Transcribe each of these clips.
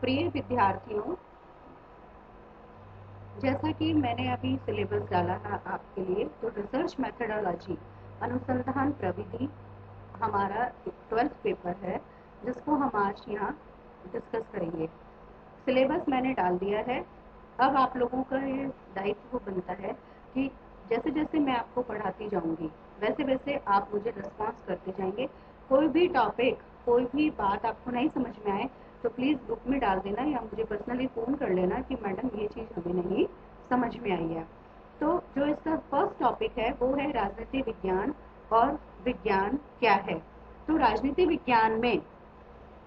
प्रिय विद्यार्थियों, जैसा कि मैंने अभी सिलेबस डाला है आपके लिए, तो रिसर्च मेथडोलॉजी अनुसंधान प्रविधि हमारा 12th पेपर है, जिसको हम आज यहाँ डिस्कस करेंगे। सिलेबस मैंने डाल दिया है। अब आप लोगों का ये दायित्व बनता है कि जैसे जैसे मैं आपको पढ़ाती जाऊंगी वैसे वैसे आप मुझे रिस्पॉन्स करते जाएंगे। कोई भी टॉपिक, कोई भी बात आपको नहीं समझ में आए तो प्लीज़ ग्रुप में डाल देना या मुझे पर्सनली फ़ोन कर लेना कि मैडम ये चीज़ हमें नहीं समझ में आई है। तो जो इसका फर्स्ट टॉपिक है वो है राजनीति विज्ञान और विज्ञान क्या है। तो राजनीति विज्ञान में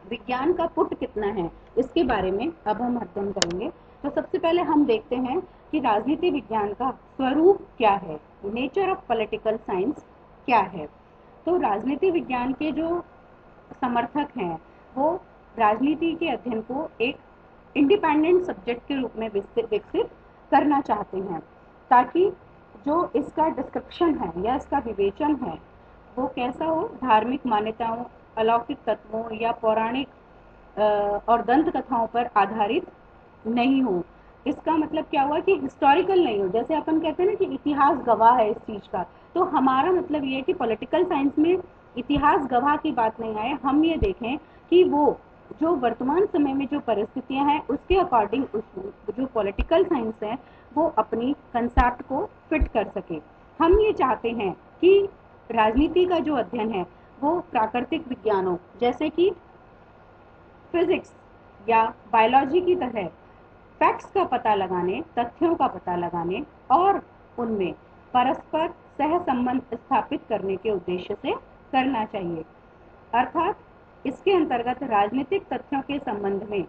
विज्ञान का पुट कितना है, इसके बारे में अब हम अध्ययन करेंगे। तो सबसे पहले हम देखते हैं कि राजनीति विज्ञान का स्वरूप क्या है, नेचर ऑफ पॉलिटिकल साइंस क्या है। तो राजनीति विज्ञान के जो समर्थक हैं वो राजनीति के अध्ययन को एक इंडिपेंडेंट सब्जेक्ट के रूप में विकसित करना चाहते हैं, ताकि जो इसका डिस्क्रिप्शन है या इसका विवेचन है वो कैसा हो, धार्मिक मान्यताओं, अलौकिक तत्वों या पौराणिक और दंत कथाओं पर आधारित नहीं हो। इसका मतलब क्या हुआ कि हिस्टोरिकल नहीं हो। जैसे अपन कहते हैं ना कि इतिहास गवाह है इस चीज का, तो हमारा मतलब ये है कि पॉलिटिकल साइंस में इतिहास गवाह की बात नहीं आए। हम ये देखें कि वो जो वर्तमान समय में जो परिस्थितियां हैं उसके अकॉर्डिंग जो पॉलिटिकल साइंस है वो अपनी कंसेप्ट को फिट कर सके। हम ये चाहते हैं कि राजनीति का जो अध्ययन है वो प्राकृतिक विज्ञानों जैसे कि फिजिक्स या बायोलॉजी की तरह फैक्ट्स का पता लगाने, तथ्यों का पता लगाने और उनमें परस्पर सह संबंध स्थापित करने के उद्देश्य से करना चाहिए। अर्थात इसके अंतर्गत राजनीतिक तथ्यों के संबंध में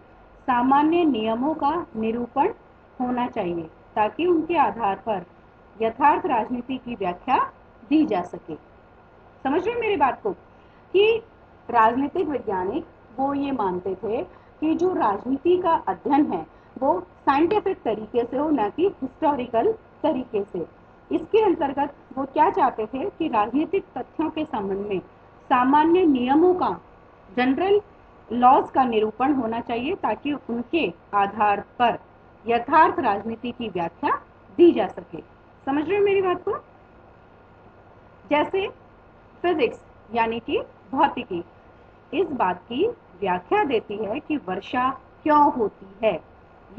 सामान्य नियमों का निरूपण होना चाहिए, ताकि उनके आधार पर यथार्थ राजनीति की व्याख्या दी जा सके। समझ रहे मेरी बात को कि राजनीतिक वैज्ञानिक वो ये मानते थे कि जो राजनीति का अध्ययन है वो साइंटिफिक तरीके से हो, न कि हिस्टोरिकल तरीके से। इसके अंतर्गत वो क्या चाहते थे कि राजनीतिक तथ्यों के संबंध में सामान्य नियमों का, जनरल लॉज का निरूपण होना चाहिए, ताकि उनके आधार पर यथार्थ राजनीति की व्याख्या दी जा सके। समझ रहे हो मेरी बात को? जैसे फिजिक्स यानी कि भौतिकी इस बात की व्याख्या देती है कि वर्षा क्यों होती है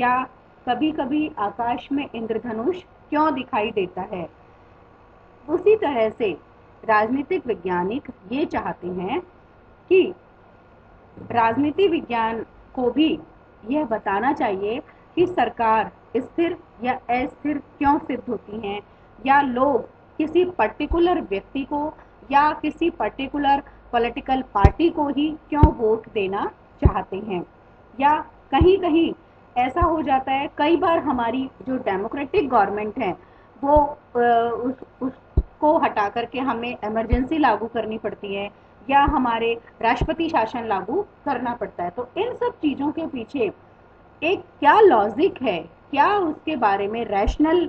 या कभी कभी आकाश में इंद्रधनुष क्यों दिखाई देता है। उसी तरह से राजनीतिक वैज्ञानिक ये चाहते हैं कि राजनीति विज्ञान को भी यह बताना चाहिए कि सरकार स्थिर या अस्थिर क्यों सिद्ध होती हैं, या लोग किसी पर्टिकुलर व्यक्ति को या किसी पर्टिकुलर पॉलिटिकल पार्टी को ही क्यों वोट देना चाहते हैं। या कहीं कहीं ऐसा हो जाता है, कई बार हमारी जो डेमोक्रेटिक गवर्नमेंट है वो उसको हटा करके हमें इमरजेंसी लागू करनी पड़ती है या हमारे राष्ट्रपति शासन लागू करना पड़ता है। तो इन सब चीज़ों के पीछे एक क्या लॉजिक है, क्या उसके बारे में रैशनल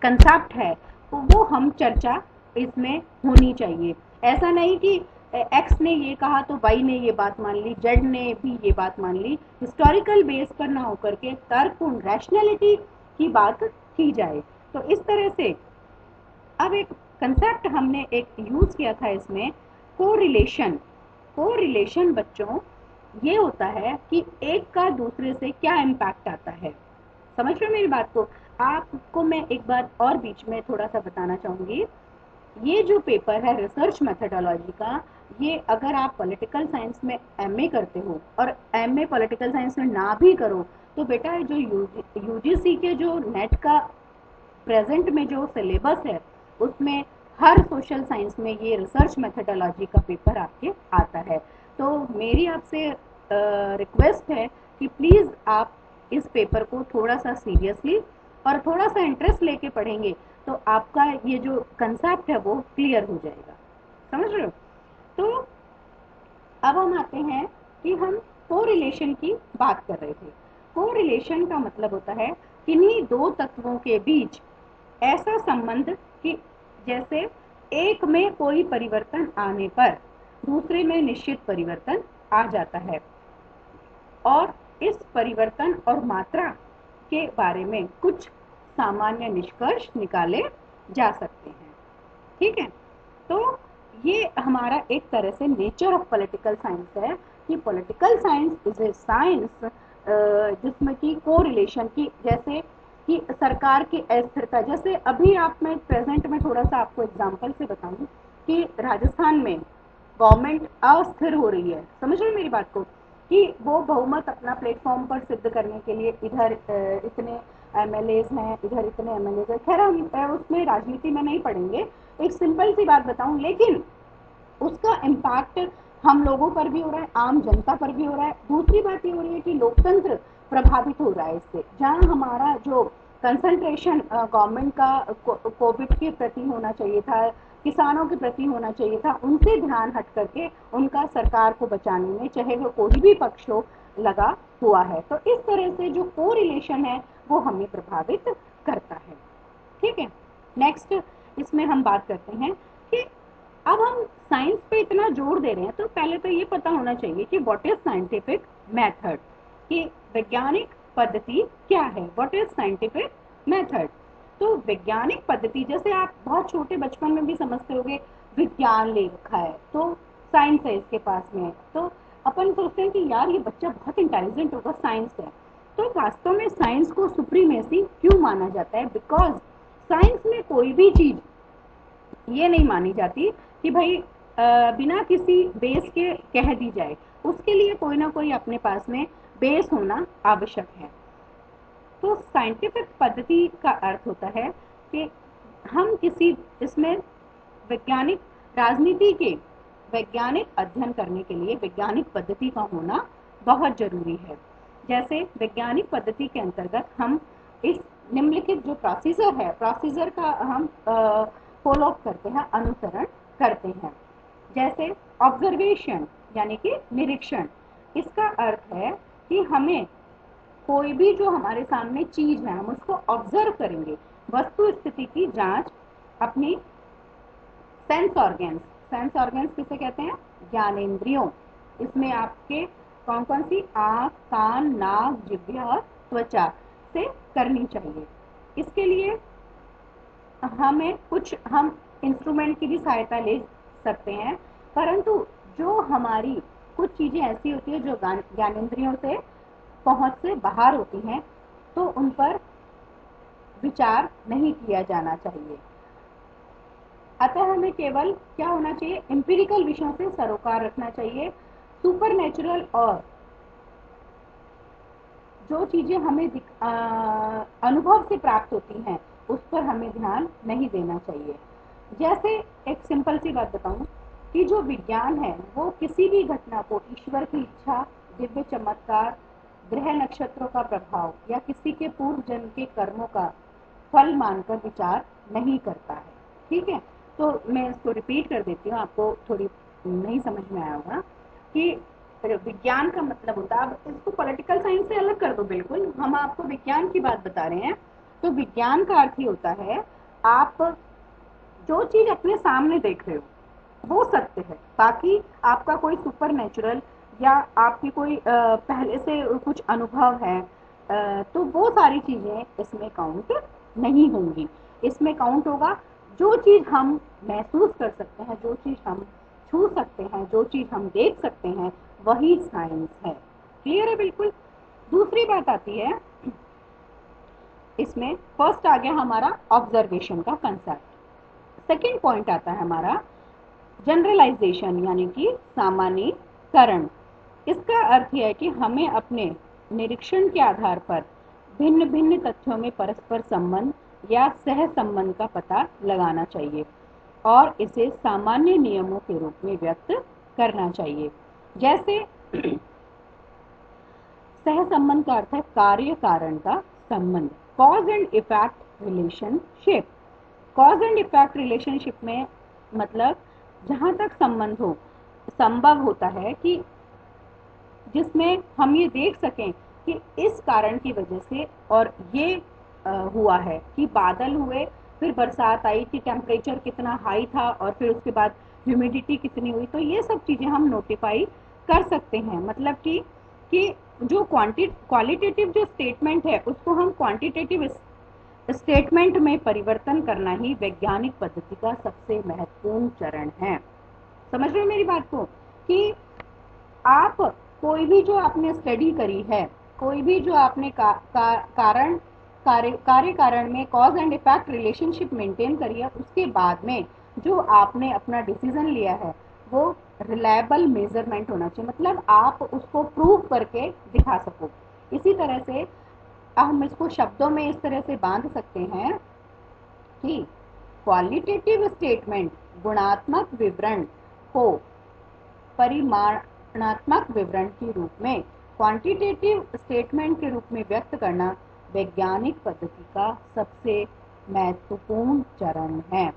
कंसेप्ट है, तो वो हम चर्चा इसमें होनी चाहिए। ऐसा नहीं कि एक्स ने ये कहा तो वाई ने ये बात मान ली, जेड ने भी ये बात मान ली। हिस्टोरिकल बेस पर ना होकर के तर्कपूर्ण रैशनैलिटी की बात की जाए। तो इस तरह से अब एक कंसेप्ट हमने एक यूज किया था इसमें, कोरिलेशन। कोरिलेशन बच्चों ये होता है कि एक का दूसरे से क्या इम्पैक्ट आता है। समझ रहे हो मेरी बात को? आपको मैं एक बार और बीच में थोड़ा सा बताना चाहूंगी। ये जो पेपर है रिसर्च मेथडोलॉजी का, ये अगर आप पॉलिटिकल साइंस में एमए करते हो और एमए पॉलिटिकल साइंस में ना भी करो तो बेटा जो यूजीसी के जो नेट का प्रेजेंट में जो सिलेबस है उसमें हर सोशल साइंस में ये रिसर्च मेथडोलॉजी का पेपर आपके आता है। तो मेरी आपसे रिक्वेस्ट है कि प्लीज़ आप इस पेपर को थोड़ा सा सीरियसली और थोड़ा सा इंटरेस्ट लेके पढ़ेंगे तो आपका ये जो कंसेप्ट है वो क्लियर हो जाएगा। समझ रहे हो? तो अब हम आते हैं कि हम कोरिलेशन की बात कर रहे थे। कोरिलेशन का मतलब होता है किन्हीं दो तत्वों के बीच ऐसा संबंध कि जैसे एक में कोई परिवर्तन आने पर दूसरे में निश्चित परिवर्तन आ जाता है। और इस परिवर्तन और मात्रा के बारे में कुछ सामान्य निष्कर्ष निकाले जा सकते हैं। ठीक है, तो ये हमारा एक तरह से नेचर ऑफ पॉलिटिकल साइंस है कि political science is a science जिसमें कि कोरिलेशन की, जैसे कि सरकार की अस्थिरता, जैसे अभी आप मैं प्रेजेंट में थोड़ा सा आपको एग्जांपल से बताऊं कि राजस्थान में गवर्नमेंट अस्थिर हो रही है, समझ रहे मेरी बात को, कि वो बहुमत अपना प्लेटफॉर्म पर सिद्ध करने के लिए इधर इतने एमएलएज हैं, इधर इतने एमएलएज हैं। खैर हम उसमें राजनीति में नहीं पढ़ेंगे, एक सिंपल सी बात बताऊं, लेकिन उसका इम्पैक्ट हम लोगों पर भी हो रहा है, आम जनता पर भी हो रहा है। दूसरी बात ये हो रही है कि लोकतंत्र प्रभावित हो रहा है इससे। जहां हमारा जो कंसंट्रेशन गवर्नमेंट का कोविड के प्रति होना चाहिए था, किसानों के प्रति होना चाहिए था, उनसे ध्यान हट करके उनका सरकार को बचाने में, चाहे वो कोई भी पक्ष हो, लगा हुआ है। तो इस तरह से जो कोरिलेशन है वो हमें प्रभावित करता है। ठीक है, नेक्स्ट इसमें हम बात करते हैं कि अब हम साइंस पे इतना जोर दे रहे हैं तो पहले तो ये पता होना चाहिए कि व्हाट इज साइंटिफिक मेथड, कि वैज्ञानिक पद्धति क्या है। व्हाट इज साइंटिफिक मेथड, तो वैज्ञानिक पद्धति, जैसे आप बहुत छोटे बचपन में भी समझते होंगे, विज्ञान ले रखा है तो साइंस है इसके पास में, तो अपन सोचते हैं कि यार ये बच्चा बहुत इंटेलिजेंट होगा, साइंस है। तो वास्तव में साइंस को सुप्रीमेसी क्यों माना जाता है? बिकॉज साइंस में कोई भी चीज ये नहीं मानी जाती कि भाई बिना किसी बेस के कह दी जाए, उसके लिए कोई ना कोई अपने पास में बेस होना आवश्यक है। तो साइंटिफिक पद्धति का अर्थ होता है कि हम किसी इसमें वैज्ञानिक राजनीति के वैज्ञानिक अध्ययन करने के लिए वैज्ञानिक पद्धति का होना बहुत जरूरी है। जैसे वैज्ञानिक पद्धति के अंतर्गत हम इस निम्नलिखित जो प्रोसीजर है, प्रोसीजर का हम फॉलो अप करते हैं, अनुसरण करते हैं। जैसे ऑब्जर्वेशन यानी कि निरीक्षण, इसका अर्थ है कि हमें कोई भी जो हमारे सामने चीज है हम उसको ऑब्जर्व करेंगे, वस्तु स्थिति की जांच अपनी सेंस ऑर्गन्स किसे कहते हैं? ज्ञानेंद्रियों। इसमें आपके कौन कौन सी? आंख, कान, नाक, जिह्वा और त्वचा से करनी चाहिए। इसके लिए हमें कुछ हम इंस्ट्रूमेंट की भी सहायता ले सकते हैं, परंतु जो हमारी कुछ चीजें ऐसी होती है जो ज्ञानेंद्रियों से पहुंच से बाहर होती हैं, तो उन पर विचार नहीं किया जाना चाहिए। अतः हमें केवल क्या होना चाहिए? एम्पिरिकल विषयों से सरोकार रखना चाहिए। सुपर नेचुरल और जो चीजें हमें अनुभव से प्राप्त होती हैं उस पर हमें ध्यान नहीं देना चाहिए। जैसे एक सिंपल सी बात बताऊं कि जो विज्ञान है वो किसी भी घटना को ईश्वर की इच्छा, दिव्य चमत्कार, ग्रह नक्षत्रों का प्रभाव या किसी के पूर्व जन्म के कर्मों का फल मानकर विचार नहीं करता है। ठीक है, तो मैं इसको रिपीट कर देती हूँ, आपको थोड़ी नहीं समझ में आया होगा कि विज्ञान का मतलब होता है, अब इसको पॉलिटिकल साइंस से अलग कर दो, बिल्कुल हम आपको विज्ञान की बात बता रहे हैं। तो विज्ञान का अर्थ ही होता है आप जो चीज अपने सामने देख रहे हो वो सत्य है, बाकी आपका कोई सुपर नेचुरल या आपकी कोई पहले से कुछ अनुभव है, तो वो सारी चीजें इसमें काउंट नहीं होंगी। इसमें काउंट होगा जो चीज हम महसूस कर सकते हैं, जो चीज हम छू सकते हैं, जो चीज हम देख सकते हैं, वही साइंस है। क्लियर है बिल्कुल? दूसरी बात आती है इसमें, फर्स्ट आ गया हमारा ऑब्जर्वेशन का कंसेप्ट। सेकेंड पॉइंट आता है हमारा जनरलाइजेशन यानी कि सामान्यीकरण। इसका अर्थ यह है कि हमें अपने निरीक्षण के आधार पर भिन्न भिन्न तथ्यों में परस्पर संबंध या सह संबंध का पता लगाना चाहिए और इसे सामान्य नियमों के रूप में व्यक्त करना चाहिए। जैसे सह संबंध का अर्थ है कार्य कारण का संबंध, cause and effect relationship. Cause and effect relationship में मतलब जहां तक संबंध हो संभव होता है कि जिसमें हम ये देख सकें कि इस कारण की वजह से और ये हुआ है कि बादल हुए, फिर बरसात आई, कि टेम्परेचर कितना हाई था और फिर उसके बाद ह्यूमिडिटी कितनी हुई, तो ये सब चीजें हम नोटिफाई कर सकते हैं। मतलब कि जो क्वालिटेटिव जो स्टेटमेंट है उसको हम क्वांटिटेटिव स्टेटमेंट में परिवर्तन करना ही वैज्ञानिक पद्धति का सबसे महत्वपूर्ण चरण है। समझ रहे हो मेरी बात को कि आप कोई भी जो आपने स्टडी करी है, कोई भी जो आपने कार्य कारण में cause and effect relationship maintain करी है, उसके बाद में जो आपने अपना डिसीजन लिया है वो रिलायबल मेजरमेंट होना चाहिए, मतलब आप उसको प्रूव करके दिखा सको। इसी तरह से हम इसको शब्दों में इस तरह से बांध सकते हैं कि क्वालिटेटिव स्टेटमेंट गुणात्मक विवरण को परिमाणात्मक विवरण के रूप में, क्वांटिटेटिव स्टेटमेंट के रूप में व्यक्त करना वैज्ञानिक पद्धति का सबसे महत्वपूर्ण चरण है।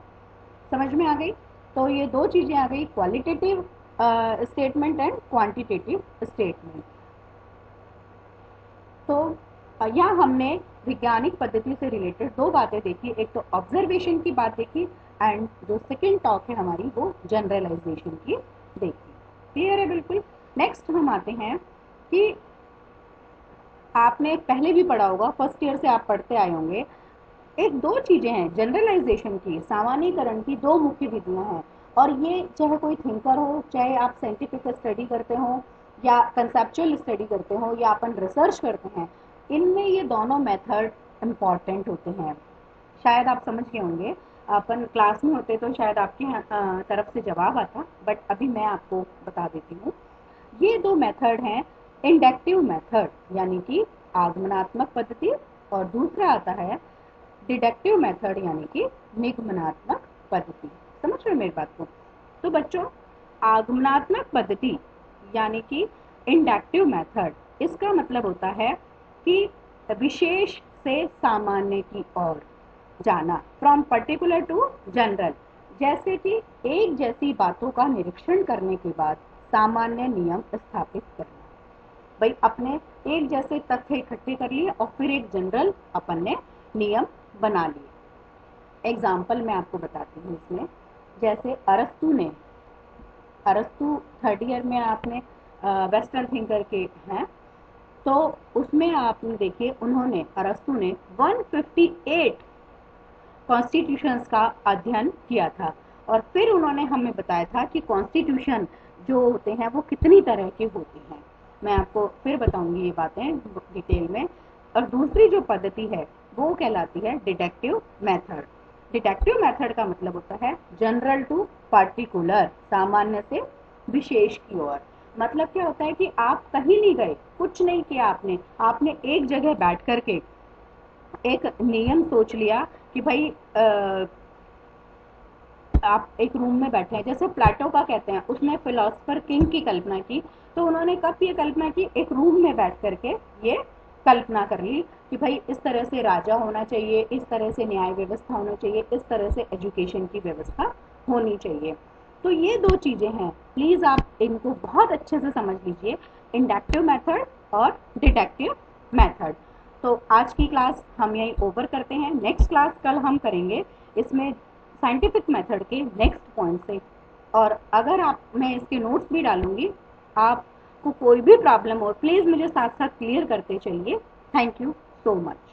समझ में आ गई? तो ये दो चीजें आ गई, qualitative statement and quantitative statement. तो यहाँ हमने वैज्ञानिक पद्धति से रिलेटेड दो बातें देखी, एक तो ऑब्जर्वेशन की बात देखी एंड जो सेकंड टॉक है हमारी वो जनरलाइजेशन की देखी। क्लियर है बिल्कुल? नेक्स्ट हम आते हैं कि आपने पहले भी पढ़ा होगा, फर्स्ट ईयर से आप पढ़ते आए होंगे, एक दो चीजें हैं जनरलाइजेशन की, सामान्यीकरण की दो मुख्य विधियां हैं, और ये चाहे कोई थिंकर हो, चाहे आप साइंटिफिक स्टडी करते हो या कंसेप्चुअल स्टडी करते हो या अपन रिसर्च करते हैं, इनमें ये दोनों मेथड इम्पॉर्टेंट होते हैं। शायद आप समझ गए होंगे, अपन क्लास में होते तो शायद आपकी तरफ से जवाब आता, बट अभी मैं आपको बता देती हूँ। ये दो मेथड हैं, इंडक्टिव मेथड यानी कि आगमनात्मक पद्धति, और दूसरा आता है डिडक्टिव मेथड यानी कि निगमनात्मक पद्धति। समझ रहे हो मेरी बात को? तो बच्चों, आगमनात्मक पद्धति यानी कि इंडक्टिव मेथड, इसका मतलब होता है कि विशेष से सामान्य की ओर जाना, फ्रॉम पर्टिकुलर टू जनरल। जैसे कि एक जैसी बातों का निरीक्षण करने के बाद सामान्य नियम स्थापित करना। भाई अपने एक जैसे तथ्य इकट्ठे कर लिए और फिर एक जनरल अपन ने नियम बना लिए। एग्जाम्पल मैं आपको बताती हूँ इसमें, जैसे अरस्तु थर्ड ईयर में आपने वेस्टर्न थिंकर के हैं, तो उसमें आपने देखिए उन्होंने, अरस्तु ने 158 कॉन्स्टिट्यूशंस का अध्ययन किया था, और फिर उन्होंने हमें बताया था कि कॉन्स्टिट्यूशन जो होते हैं वो कितनी तरह के होते हैं। मैं आपको फिर बताऊंगी ये बातें डिटेल में। और दूसरी जो पद्धति है वो कहलाती है डिडक्टिव मेथड। डिडक्टिव मेथड का मतलब होता है जनरल टू पार्टिकुलर, सामान्य से विशेष की ओर। मतलब क्या होता है कि आप कहीं नहीं गए, कुछ नहीं किया आपने एक जगह बैठ करके एक नियम सोच लिया कि भाई आप एक रूम में बैठे हैं, जैसे प्लेटो का कहते हैं, उसने फिलोसफर किंग की कल्पना की, तो उन्होंने कब ये कल्पना की? एक रूम में बैठ करके ये कल्पना कर ली कि भाई इस तरह से राजा होना चाहिए, इस तरह से न्याय व्यवस्था होना चाहिए, इस तरह से एजुकेशन की व्यवस्था होनी चाहिए। तो ये दो चीजें हैं, प्लीज आप इनको बहुत अच्छे से समझ लीजिए, इंडक्टिव मेथड और डिडक्टिव मेथड। तो आज की क्लास हम यहीं ओवर करते हैं। नेक्स्ट क्लास कल हम करेंगे इसमें साइंटिफिक मेथड के नेक्स्ट पॉइंट से, और अगर आप, मैं इसके नोट्स भी डालूंगी, आपको कोई भी प्रॉब्लम हो प्लीज मुझे साथ साथ क्लियर करते चलिए। Thank you so much.